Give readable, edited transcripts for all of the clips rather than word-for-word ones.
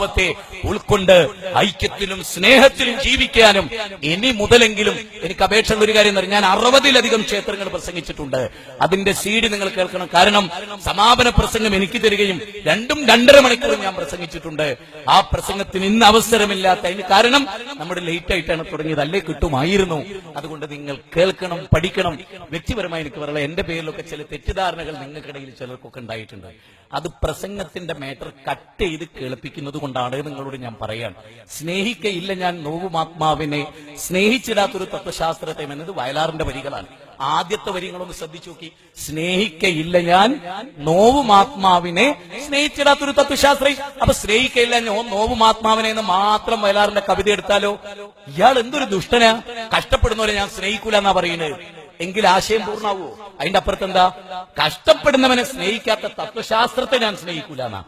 വാസ്തവത്തെ ഉൾക്കൊണ്ട് ഐക്യത്തിലും സ്നേഹത്തിലും ജീവിക്കാനും ഇനി മുതലെങ്കിലും എനിക്ക് അപേക്ഷയുള്ള ഒരു കാര്യം ഞാൻ 60-ലധികം ക്ഷേത്രങ്ങൾ പ്രസംഗിച്ചിട്ടുണ്ട്. അതിന്റെ സീഡി നിങ്ങൾ കേൾക്കണം. കാരണം സമാപന പ്രസംഗം എനിക്ക് തരികയും 2-2.5 മണിക്കൂർ ഞാൻ പ്രസംഗിച്ചിട്ടുണ്ട്. ആ പ്രസംഗത്തിന് ഇന്ന് അവസരമില്ലാത്ത അതിന് കാരണം നമ്മുടെ ലേറ്റ് ആയിട്ടാണ് തുടങ്ങിയത്, അല്ലേ കിട്ടുമായിരുന്നു. അതുകൊണ്ട് നിങ്ങൾ കേൾക്കണം, പഠിക്കണം. വ്യക്തിപരമായി എനിക്ക് പറയാം, എന്റെ പേരിലൊക്കെ ചില തെറ്റിദ്ധാരണകൾ നിങ്ങൾക്കിടയിൽ ചിലർക്കൊക്കെ ഉണ്ടായിട്ടുണ്ട്. അത് പ്രസംഗത്തിന്റെ മാറ്റർ കട്ട് ചെയ്ത് കേൾപ്പിക്കുന്നത് കൊണ്ടാണ് നിങ്ങളോട് ഞാൻ പറയാൻ. സ്നേഹിക്കയില്ല ഞാൻ നോവുമാത്മാവിനെ, സ്നേഹിച്ചിടാത്തൊരു തത്വശാസ്ത്രത്തെ എന്നത് വയലാറിന്റെ വരികളാണ്. ആദ്യത്തെ വരികളൊന്ന് ശ്രദ്ധിച്ചു നോക്കി. സ്നേഹിക്കയില്ല ഞാൻ നോവുമാത്മാവിനെ, സ്നേഹിച്ചിടാത്തൊരു തത്വശാസ്ത്രി. അപ്പൊ സ്നേഹിക്കയില്ല നോവുമാത്മാവിനെ എന്ന് മാത്രം വയലാറിന്റെ കവിത എടുത്താലോ? ഇയാൾ എന്തൊരു ദുഷ്ടനാ, കഷ്ടപ്പെടുന്നവരെ ഞാൻ സ്നേഹിക്കൂല എന്നാ പറയുന്നത്. എങ്കിൽ ആശയം പൂർണ്ണാവോ? അതിന്റെ അപ്പുറത്ത് എന്താ? കഷ്ടപ്പെടുന്നവനെ സ്നേഹിക്കാത്ത തത്വശാസ്ത്രത്തെ ഞാൻ സ്നേഹിക്കൂല എന്നാ.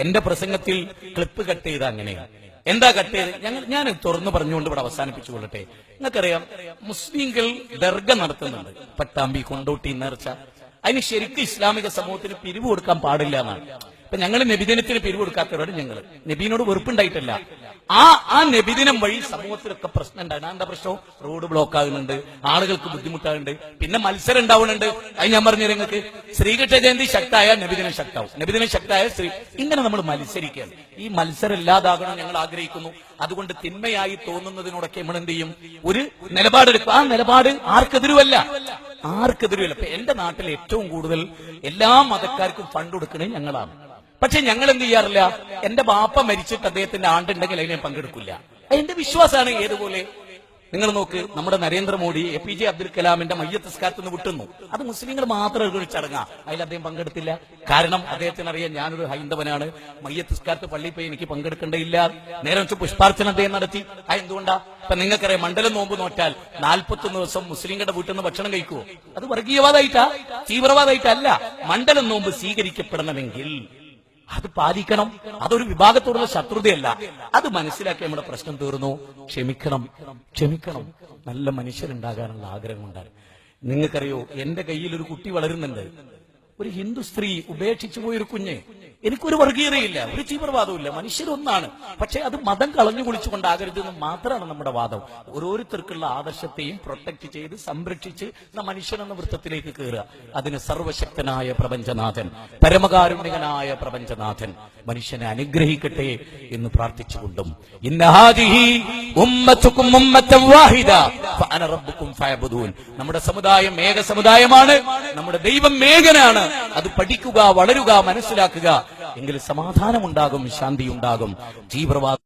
എന്റെ പ്രസംഗത്തിൽ ക്ലിപ്പ് കട്ട് ചെയ്ത അങ്ങനെയാണ്. എന്താ കട്ട് ചെയ്ത്? ഞാൻ തുറന്നു പറഞ്ഞുകൊണ്ട് ഇവിടെ അവസാനിപ്പിച്ചു കൊള്ളട്ടെ. നിങ്ങൾക്കറിയാം, മുസ്ലിംകൾ ദർഗ നടത്തുന്നുണ്ട്, പട്ടാമ്പി, കൊണ്ടോട്ടി നേർച്ച. അതിന് ശരിക്കും ഇസ്ലാമിക സമൂഹത്തിന് പിരിവ് കൊടുക്കാൻ പാടില്ല എന്നാണ്. ഇപ്പൊ ഞങ്ങൾ നബിദിനത്തിന് പിരിവ് കൊടുക്കാത്തവരോട് ഞങ്ങൾ നബീനോട് വെറുപ്പുണ്ടായിട്ടല്ല, ആ നബിദിനം വഴി സമൂഹത്തിലൊക്കെ പ്രശ്നം ഉണ്ടാകും. എന്താ പ്രശ്നം? റോഡ് ബ്ലോക്ക് ആകുന്നുണ്ട്, ആളുകൾക്ക് ബുദ്ധിമുട്ടാകുന്നുണ്ട്, പിന്നെ മത്സരം ഉണ്ടാവുന്നുണ്ട്. അത് ഞാൻ പറഞ്ഞു നിങ്ങൾക്ക്, ശ്രീകൃഷ്ണ ജയന്തി ശക്തായ നബിദിനം ശക്താവും, നബിദിനം ശക്തായ ഇങ്ങനെ നമ്മൾ മത്സരിക്കുകയാണ്. ഈ മത്സരം ഇല്ലാതാകണം ഞങ്ങൾ ആഗ്രഹിക്കുന്നു. അതുകൊണ്ട് തിന്മയായി തോന്നുന്നതിനോടൊക്കെ നമ്മൾ എന്ത് ചെയ്യും? ഒരു നിലപാടെടുക്കും. ആ നിലപാട് ആർക്കെതിരുമല്ല. ഇപ്പൊ എന്റെ നാട്ടിൽ ഏറ്റവും കൂടുതൽ എല്ലാ മതക്കാർക്കും ഫണ്ട് കൊടുക്കണേ ഞങ്ങളാണ്. പക്ഷെ ഞങ്ങൾ എന്ത് ചെയ്യാറില്ല? എന്റെ ബാപ്പ മരിച്ചിട്ട് അദ്ദേഹത്തിന്റെ ആണ്ടുണ്ടെങ്കിൽ അതിനെ പങ്കെടുക്കില്ല. എന്റെ വിശ്വാസമാണ്. ഏതുപോലെ നിങ്ങൾ നോക്ക്, നമ്മുടെ നരേന്ദ്രമോദി APJ അബ്ദുൽ കലാമിന്റെ മയ്യത്ത് നിസ്കാരത്തിൽ നിന്ന് വിട്ടുന്നു. അത് മുസ്ലിങ്ങൾ മാത്രം ഒരു ചടങ്ങാ, അതിൽ അദ്ദേഹം പങ്കെടുത്തില്ല. കാരണം അദ്ദേഹത്തിന് അറിയാം ഞാനൊരു ഹൈന്ദവനാണ്, മയ്യത്ത് നിസ്കാരത്തിൽ പള്ളിയിൽ പോയി എനിക്ക് പങ്കെടുക്കേണ്ടയില്ല. നേരെ വെച്ച് പുഷ്പാർച്ചന അദ്ദേഹം നടത്തി. എന്തുകൊണ്ടാ? ഇപ്പൊ നിങ്ങൾക്കറിയാം, മണ്ഡലം നോമ്പ് നോറ്റാൽ 41 ദിവസം മുസ്ലിങ്ങളുടെ വീട്ടിൽ നിന്ന് ഭക്ഷണം കഴിക്കുവോ? അത് വർഗീയവാദമായിട്ടാ, തീവ്രവാദമായിട്ടല്ല. മണ്ഡലം നോമ്പ് സ്വീകരിക്കപ്പെടണമെങ്കിൽ അത് പാലിക്കണം. അതൊരു വിഭാഗത്തോടുള്ള ശത്രുതയല്ല. അത് മനസ്സിലാക്കി നമ്മുടെ പ്രശ്നം തീർന്നു. ക്ഷമിക്കണം. നല്ല മനുഷ്യരുണ്ടാകാനുള്ള ആഗ്രഹം ഉണ്ടാകും. നിങ്ങൾക്കറിയോ, എന്റെ കയ്യിൽ ഒരു കുട്ടി വളരുന്നുണ്ട്. ഒരു ഹിന്ദു സ്ത്രീ ഉപേക്ഷിച്ചു പോയൊരു കുഞ്ഞ്. എനിക്കൊരു വർഗീയതയില്ല, ഒരു തീവ്രവാദവും ഇല്ല, മനുഷ്യരൊന്നാണ്. പക്ഷെ അത് മതം കളഞ്ഞു കുളിച്ചുകൊണ്ടാകരുതെന്ന് മാത്രമാണ് നമ്മുടെ വാദം. ഓരോരുത്തർക്കുള്ള ആദർശത്തെയും പ്രൊട്ടക്ട് ചെയ്ത് സംരക്ഷിച്ച് മനുഷ്യനെന്ന വൃത്തത്തിലേക്ക് കയറുക. അതിന് സർവശക്തനായ പ്രപഞ്ചനാഥൻ, പരമകാരുണികനായ പ്രപഞ്ചനാഥൻ മനുഷ്യനെ അനുഗ്രഹിക്കട്ടെ എന്ന് പ്രാർത്ഥിച്ചുകൊണ്ടും, നമ്മുടെ സമുദായം ഏക സമുദായമാണ്, നമ്മുടെ ദൈവം ഏകനാണ്. അത് പഠിക്കുക, വളരുക, മനസ്സിലാക്കുക. എങ്കിൽ സമാധാനമുണ്ടാകും, ശാന്തിയുണ്ടാകും. തീവ്രവാദം